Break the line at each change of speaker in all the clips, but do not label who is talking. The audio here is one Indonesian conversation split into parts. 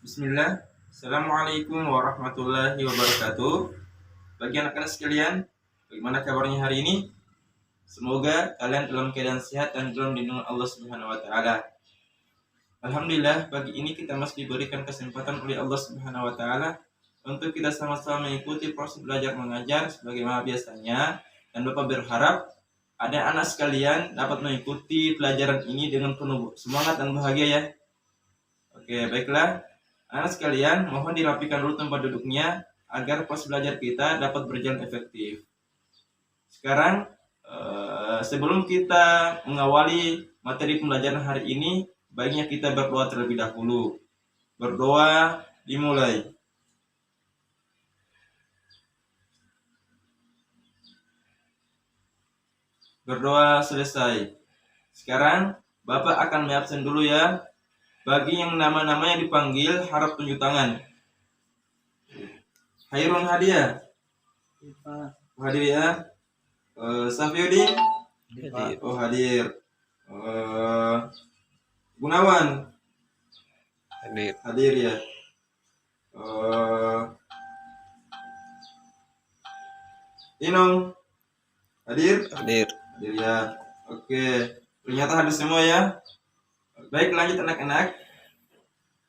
Bismillah. Assalamualaikum warahmatullahi wabarakatuh. Bagi anak-anak sekalian, bagaimana kabarnya hari ini? Semoga kalian dalam keadaan sehat dan dalam lindungan Allah Subhanahu wa taala. Alhamdulillah, pagi ini kita masih diberikan kesempatan oleh Allah Subhanahu wa taala untuk kita sama-sama mengikuti proses belajar mengajar sebagaimana biasanya, dan Bapak berharap ada anak sekalian dapat mengikuti pelajaran ini dengan penuh semangat dan bahagia ya. Oke, baiklah. Anak sekalian, mohon dirapikan dulu tempat duduknya agar proses belajar kita dapat berjalan efektif. Sekarang, sebelum kita mengawali materi pembelajaran hari ini, baiknya kita berdoa terlebih dahulu. Berdoa dimulai. Berdoa selesai. Sekarang, Bapak akan mengabsen dulu ya. Bagi yang nama-namanya dipanggil, harap tunjuk tangan. Hairun Hadiah. Hadir ya. Safiuddin. Oh, hadir. Gunawan. Hadir ya. Inong. Hadir ya. Oke. Ternyata hadir semua ya. Baik, lanjut anak-anak.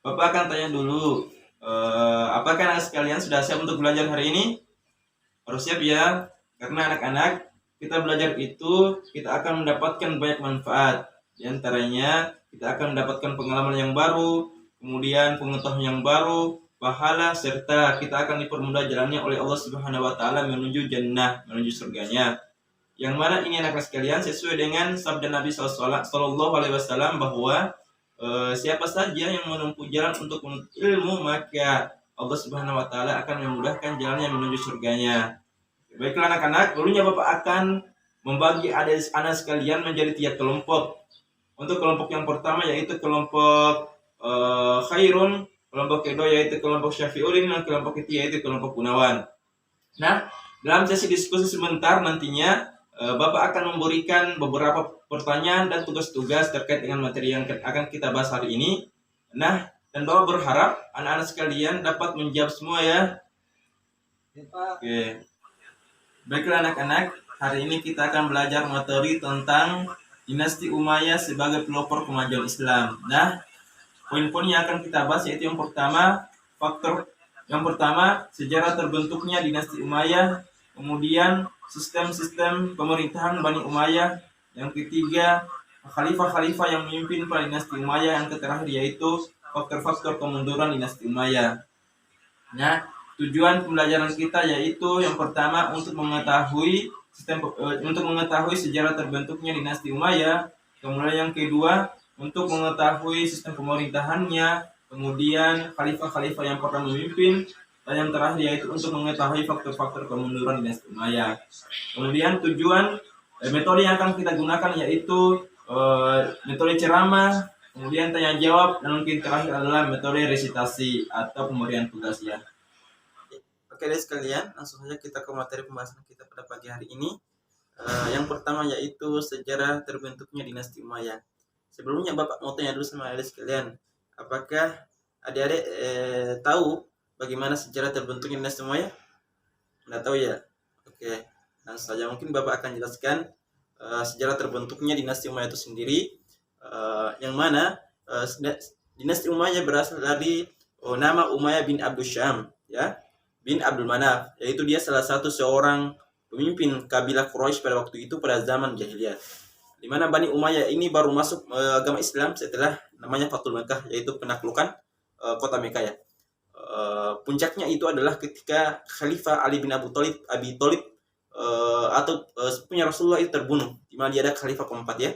Bapak akan tanya dulu, apakah anak sekalian sudah siap untuk belajar hari ini? Harus siap ya, karena anak-anak, kita belajar itu kita akan mendapatkan banyak manfaat. Di antaranya kita akan mendapatkan pengalaman yang baru, kemudian pengetahuan yang baru, pahala, serta kita akan dipermudah jalannya oleh Allah Subhanahu wa taala menuju jannah, menuju surganya. Yang mana ini anak-anak sekalian sesuai dengan sabda Nabi Sallallahu Alaihi Wasallam bahwa siapa saja yang menempuh jalan untuk menuntut ilmu, maka Allah Subhanahu Wa Taala akan memudahkan jalannya menuju surganya. Baiklah anak-anak, dulunya Bapak akan membagi anak sekalian menjadi 3 kelompok. Untuk kelompok yang pertama yaitu kelompok Khairun, kelompok kedua yaitu kelompok Syafiuddin, dan kelompok ketiga yaitu kelompok Gunawan. Nah, dalam sesi diskusi sebentar nantinya Bapak akan memberikan beberapa pertanyaan dan tugas-tugas terkait dengan materi yang akan kita bahas hari ini. Nah, dan Bapak berharap anak-anak sekalian dapat menjawab semua ya. Oke. Baiklah anak-anak, hari ini kita akan belajar materi tentang dinasti Umayyah sebagai pelopor kemajuan Islam. Nah, poin-poin yang akan kita bahas yaitu yang pertama, sejarah terbentuknya dinasti Umayyah, kemudian sistem-sistem pemerintahan Bani Umayyah, yang ketiga khalifah-khalifah yang memimpin pada dinasti Umayyah, yang terakhir yaitu faktor-faktor kemunduran dinasti Umayyah. Nah, tujuan pembelajaran kita yaitu yang pertama untuk mengetahui sejarah terbentuknya dinasti Umayyah, kemudian yang kedua untuk mengetahui sistem pemerintahannya, kemudian khalifah-khalifah yang pernah memimpin, dan yang terakhir yaitu untuk mengetahui faktor-faktor kemunduran dinasti Umayyah. Kemudian tujuan metode yang akan kita gunakan yaitu metode ceramah, kemudian tanya jawab, dan mungkin terakhir adalah metode resitasi atau pemberian tugas ya. Oke deh sekalian, langsung saja kita ke materi pembahasan kita pada pagi hari ini. Yang pertama yaitu sejarah terbentuknya dinasti Umayyah. Sebelumnya Bapak mau tanya dulu sama adik sekalian, apakah adik-adik tahu bagaimana sejarah terbentuknya dinasti Umayyah? Nggak tahu ya? Oke, langsung saja mungkin Bapak akan jelaskan sejarah terbentuknya dinasti Umayyah itu sendiri, yang mana dinasti Umayyah berasal dari nama Umayyah bin Abdul Syam, ya, bin Abdul Manaf, yaitu dia salah satu seorang pemimpin kabilah Quraisy pada waktu itu pada zaman jahiliyah. Di mana Bani Umayyah ini baru masuk agama Islam setelah namanya Fathul Makkah, yaitu penaklukan kota Mekah ya. Puncaknya itu adalah ketika Khalifah Ali bin Abi Thalib atau sepupunya Rasulullah itu terbunuh, di mana dia ada Khalifah keempat ya.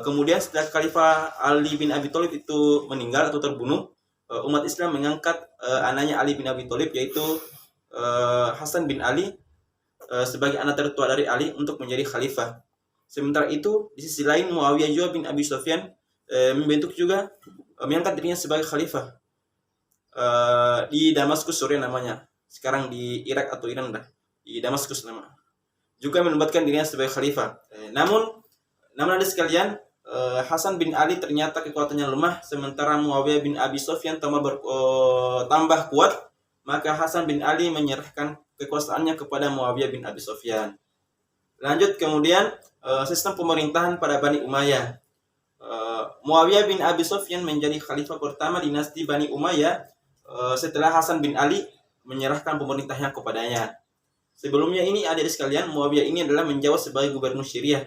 Kemudian setelah Khalifah Ali bin Abi Thalib itu meninggal atau terbunuh, umat Islam mengangkat anaknya Ali bin Abi Thalib yaitu Hasan bin Ali sebagai anak tertua dari Ali untuk menjadi khalifah. Sementara itu di sisi lain Muawiyah juga bin Abi Sufyan membentuk juga mengangkat dirinya sebagai khalifah di Damaskus, Suriah namanya. Sekarang di Irak atau Iran dah. Di Damaskus nama. Juga menobatkan dirinya sebagai khalifah. Namun ada sekalian, Hasan bin Ali ternyata kekuatannya lemah, sementara Muawiyah bin Abi Sufyan tambah kuat, maka Hasan bin Ali menyerahkan kekuasaannya kepada Muawiyah bin Abi Sufyan. Lanjut kemudian sistem pemerintahan pada Bani Umayyah. Muawiyah bin Abi Sufyan menjadi khalifah pertama dinasti Bani Umayyah setelah Hasan bin Ali menyerahkan pemerintahnya kepadanya. Sebelumnya ini adik sekalian, Muawiyah ini adalah menjabat sebagai gubernur Syria.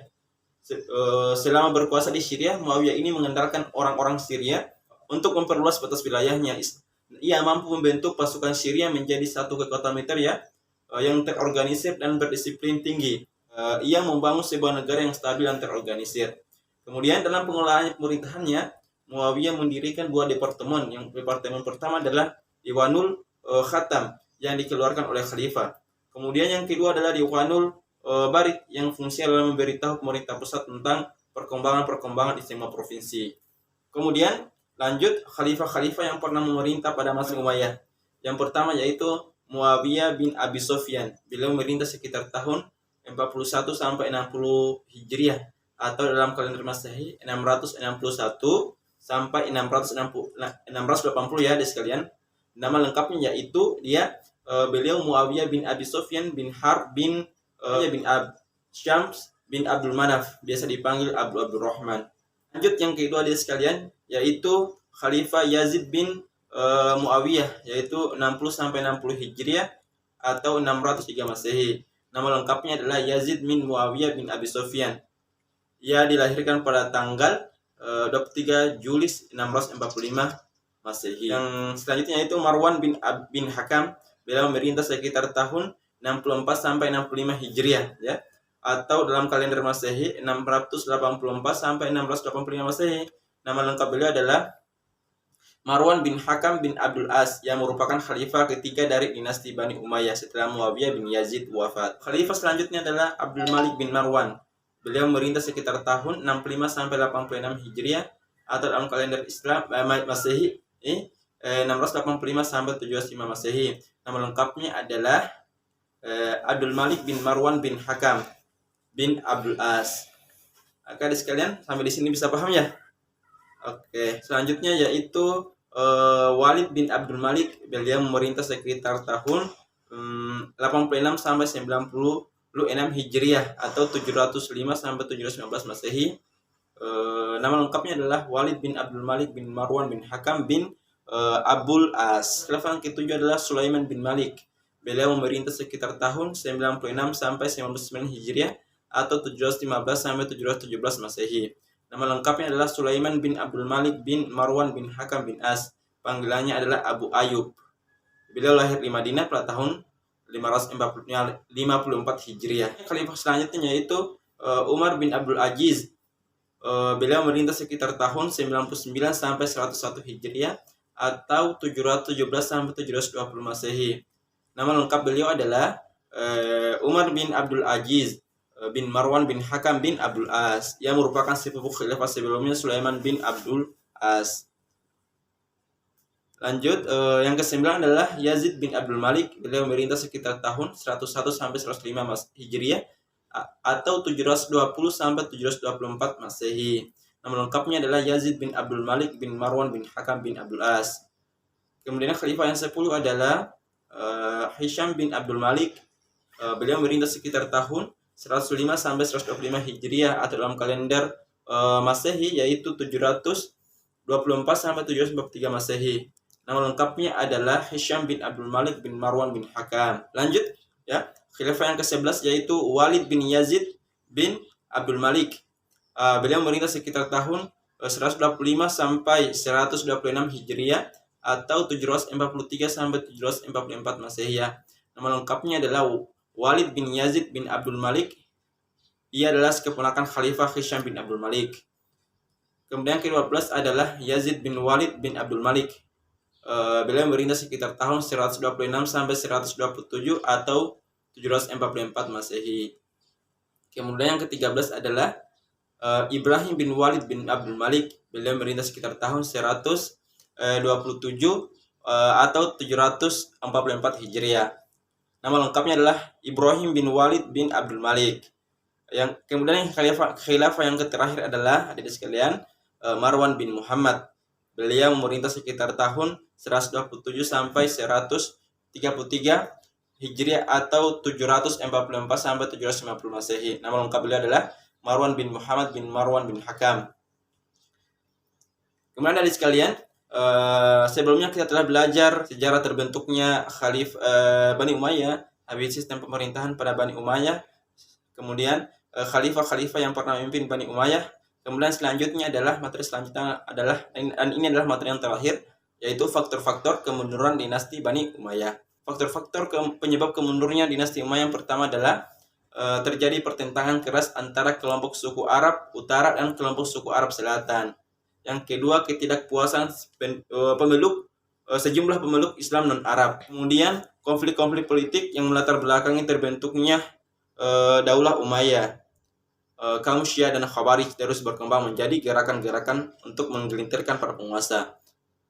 Selama berkuasa di Syria, Muawiyah ini mengandalkan orang-orang Syria untuk memperluas batas wilayahnya. Ia mampu membentuk pasukan Syria menjadi satu kekuatan militer yang terorganisir dan berdisiplin tinggi. Ia membangun sebuah negara yang stabil dan terorganisir. Kemudian dalam pengelolaan pemerintahannya, Muawiyah mendirikan dua departemen. Yang departemen pertama adalah Diwanul Khatam yang dikeluarkan oleh khalifah. Kemudian yang kedua adalah Diwanul Barid yang fungsinya adalah memberitahu pemerintah pusat tentang perkembangan-perkembangan di semua provinsi. Kemudian lanjut khalifah-khalifah yang pernah memerintah pada masa Umayyah. Yang pertama yaitu Muawiyah bin Abi Sufyan. Beliau memerintah sekitar tahun 41 sampai 60 Hijriah atau dalam kalender Masehi 661 sampai 680 ya sekalian. Nama lengkapnya yaitu beliau Muawiyah bin Abi Sufyan bin Harb bin Syams bin Abdul Manaf, biasa dipanggil Abdurrahman. Lanjut yang kedua dia sekalian, yaitu Khalifah Yazid bin Muawiyah, yaitu 60 sampai 60 Hijriah atau 603 Masehi. Nama lengkapnya adalah Yazid bin Muawiyah bin Abi Sufyan. Ia dilahirkan pada tanggal 23 Juli 645 Masehi. Yang selanjutnya itu Marwan bin Hakam, beliau memerintah sekitar tahun 64 sampai 65 Hijriah ya, atau dalam kalender Masehi 684 sampai 685 Masehi. Nama lengkap beliau adalah Marwan bin Hakam bin Abdul As yang merupakan khalifah ketiga dari dinasti Bani Umayyah setelah Muawiyah bin Yazid wafat. Khalifah selanjutnya adalah Abdul Malik bin Marwan. Beliau memerintah sekitar tahun 65 sampai 86 Hijriah atau dalam kalender Islam Masehi 685 sampai 705 Masehi. Nama lengkapnya adalah Abdul Malik bin Marwan bin Hakam bin Abdul As. Oke, sekalian sampai di sini bisa paham ya? Oke, selanjutnya yaitu Walid bin Abdul Malik. Beliau memerintah sekitar tahun 86 sampai 96 Hijriah atau 705 sampai 719 Masehi. Nama lengkapnya adalah Walid bin Abdul Malik bin Marwan bin Hakam bin Abdul As. Khalifah yang ketujuh adalah Sulaiman bin Malik. Beliau memerintah sekitar tahun 96 sampai 99 Hijriah atau 715 sampai 717 Masehi. Nama lengkapnya adalah Sulaiman bin Abdul Malik bin Marwan bin Hakam bin As. Panggilannya adalah Abu Ayub. Beliau lahir di Madinah pada tahun 554 Hijriah. Khalifah selanjutnya yaitu Umar bin Abdul Aziz. Beliau memerintah sekitar tahun 99 sampai 101 Hijriah atau 717 sampai 720 Masehi. Nama lengkap beliau adalah Umar bin Abdul Aziz bin Marwan bin Hakam bin Abdul As yang merupakan sepupu khalifah sebelumnya Sulaiman bin Abdul As. Lanjut yang ke-9 adalah Yazid bin Abdul Malik. Beliau memerintah sekitar tahun 101 sampai 105 Hijriah atau 720 sampai 724 Masehi. Nama lengkapnya adalah Yazid bin Abdul Malik bin Marwan bin Hakam bin Abdul As. Kemudian khalifah yang 10 adalah Hisham bin Abdul Malik. Beliau memerintah sekitar tahun 105 sampai 125 Hijriah atau dalam kalender Masehi yaitu 724 sampai 743 Masehi. Nama lengkapnya adalah Hisham bin Abdul Malik bin Marwan bin Hakam. Lanjut ya, khalifah yang ke-11 yaitu Walid bin Yazid bin Abdul Malik. Beliau memerintah sekitar tahun 125 sampai 126 Hijriah atau 743 sampai 744 Masehi ya. Nama lengkapnya adalah Walid bin Yazid bin Abdul Malik. Ia adalah keponakan Khalifah Hisham bin Abdul Malik. Kemudian ke-12 adalah Yazid bin Walid bin Abdul Malik. Beliau memerintah sekitar tahun 126 sampai 127 atau 744 Masehi. Kemudian yang ke-13 adalah Ibrahim bin Walid bin Abdul Malik. Beliau memerintah sekitar tahun 127 atau 744 Hijriah. Nama lengkapnya adalah Ibrahim bin Walid bin Abdul Malik. Yang kemudian khilafah yang terakhir adalah adik sekalian Marwan bin Muhammad. Beliau memerintah sekitar tahun 127 sampai 133 Hijriah atau 744 sampai 750 Masehi. Nama lengkap beliau adalah Marwan bin Muhammad bin Marwan bin Hakam. Kemudian adik sekalian, sebelumnya kita telah belajar sejarah terbentuknya Bani Umayyah, habis sistem pemerintahan pada Bani Umayyah, kemudian khalifah-khalifah yang pernah memimpin Bani Umayyah. Kemudian selanjutnya adalah materi selanjutnya adalah, dan ini adalah materi yang terakhir, yaitu faktor-faktor kemunduran dinasti Bani Umayyah. Faktor-faktor penyebab kemundurnya dinasti Umayyah yang pertama adalah terjadi pertentangan keras antara kelompok suku Arab Utara dan kelompok suku Arab Selatan. Yang kedua, ketidakpuasan sejumlah pemeluk Islam non-Arab. Kemudian, konflik-konflik politik yang melatar belakangi terbentuknya Daulah Umayyah. Kaum Syiah dan Khawarij terus berkembang menjadi gerakan-gerakan untuk menggelintirkan para penguasa.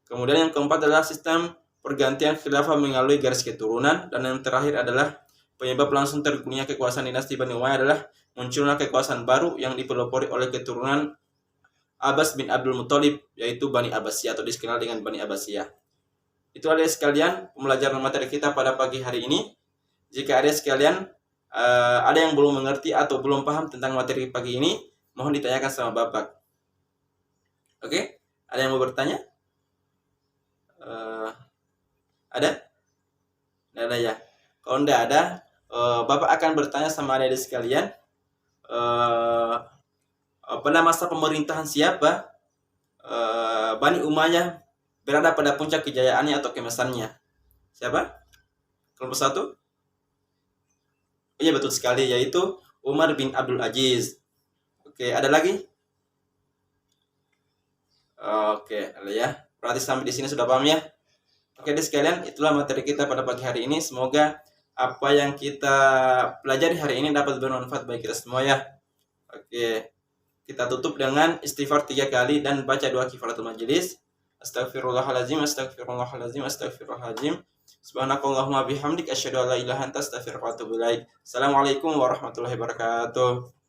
Kemudian yang keempat adalah sistem pergantian khilafah melalui garis keturunan. Dan yang terakhir adalah penyebab langsung tergulingnya kekuasaan dinasti Bani Umayyah adalah munculnya kekuasaan baru yang dipelopori oleh keturunan Abbas bin Abdul Muthalib, yaitu Bani Abbasiyah atau dikenal dengan Bani Abbasiyah. Itu adik sekalian pembelajaran materi kita pada pagi hari ini. Jika adik sekalian ada yang belum mengerti atau belum paham tentang materi pagi ini, mohon ditanyakan sama Bapak. Oke? Ada yang mau bertanya? Ada? Tidak ada ya? Kalau tidak ada, Bapak akan bertanya sama adik sekalian, pada masa pemerintahan siapa Bani Umayyah berada pada puncak kejayaannya atau kemesannya? Siapa? Kelompok satu? Iya, betul sekali, yaitu Umar bin Abdul Aziz. Oke, ada lagi? Oke, ya. Berarti sampai di sini sudah paham ya? Oke, sekalian, itulah materi kita pada pagi hari ini. Semoga apa yang kita pelajari hari ini dapat bermanfaat bagi kita semua ya. Oke. Kita tutup dengan istighfar 3 kali dan baca doa kifaratul majelis. Astagfirullahalazim, astagfirullahalazim, astagfirullahalazim. Subhanakallahumma bihamdik asyhadu an la ilaha illa anta astaghfiruka wa atubu ilaik. Assalamualaikum warahmatullahi wabarakatuh.